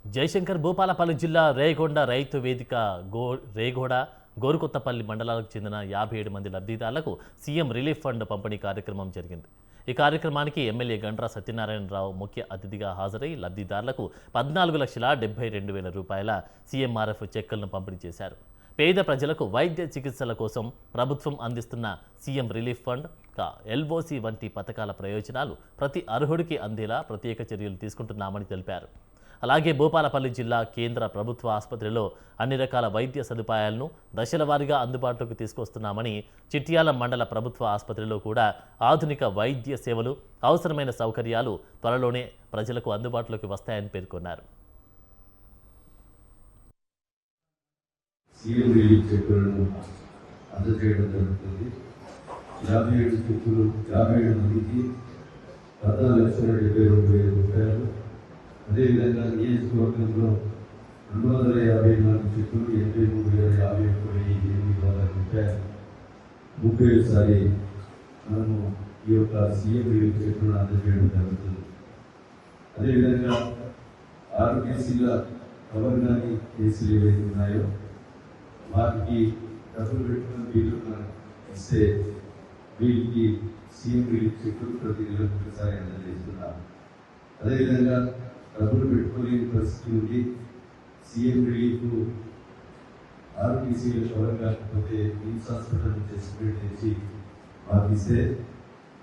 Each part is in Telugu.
జయశంకర్ భూపాలపల్లి జిల్లా రేగొండ రైతు వేదిక రేగోడ గోరుకొత్తపల్లి మండలాలకు చెందిన 57 మంది లబ్ధిదారులకు సీఎం రిలీఫ్ ఫండ్ పంపిణీ కార్యక్రమం జరిగింది. ఈ కార్యక్రమానికి ఎమ్మెల్యే గండ్ర సత్యనారాయణరావు ముఖ్య అతిథిగా హాజరై లబ్ధిదారులకు 14,72,000 రూపాయల సీఎంఆర్ఎఫ్ చెక్కులను పంపిణీ చేశారు. పేద ప్రజలకు వైద్య చికిత్సల కోసం ప్రభుత్వం అందిస్తున్న సీఎం రిలీఫ్ ఫండ్, ఎల్ఓసి వంటి పథకాల ప్రయోజనాలు ప్రతి అర్హుడికి అందేలా ప్రత్యేక చర్యలు తీసుకుంటున్నామని తెలిపారు. అలాగే భూపాలపల్లి జిల్లా కేంద్ర ప్రభుత్వ ఆసుపత్రిలో అన్ని రకాల వైద్య సదుపాయాలను దశలవారీగా అందుబాటులోకి తీసుకొస్తున్నామని, చిట్యాల మండల ప్రభుత్వ ఆసుపత్రిలో కూడా ఆధునిక వైద్య సేవలు, అవసరమైన సౌకర్యాలు త్వరలోనే ప్రజలకు అందుబాటులోకి వస్తాయని పేర్కొన్నారు. సీఎం రిలీఫ్ చెక్కులను అందజేయడం జరుగుతుంది. 57 చెక్కులు 57 మందికి 14,72,000 రూపాయలు. అదేవిధంగా నియోజకవర్గంలో 254 చెక్కులు 83,51,800 రూపాయలు 37సారి మనము ఈ యొక్క సీఎం రిలీఫ్ చెక్కులను అందజేయడం జరుగుతుంది. అదేవిధంగా ఆరోగ్యశీల కవర్ కానీ కేసులు ఏవైతే ఉన్నాయో వారికి డబ్బులు పెట్టుకుని వీళ్ళు ఇస్తే వీళ్ళకి సీఎం రిలీఫ్ చెక్కులు ప్రతి నెలకు ఒకసారి అందజేస్తున్నాం. అదేవిధంగా డబ్బులు పెట్టుకోలేని పరిస్థితి ఉంది, సీఎం రిలీఫ్ ఆరోగ్యశ్రీలో కవర్ కాకపోతే నిమ్స్ హాస్పిటల్ నుంచి ఎస్టిమేట్ చేసి వారికి ఇస్తే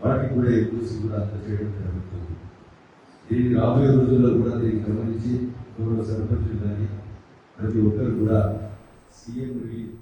వాటికి కూడా ఎక్కువ కూడా అందజేయడం జరుగుతుంది. దీనికి రాబోయే రోజుల్లో కూడా దీన్ని గమనించి గౌరవ సర్పంచులు కానీ ప్రతి ఒక్కరు కూడా సీఎం రిలీఫ్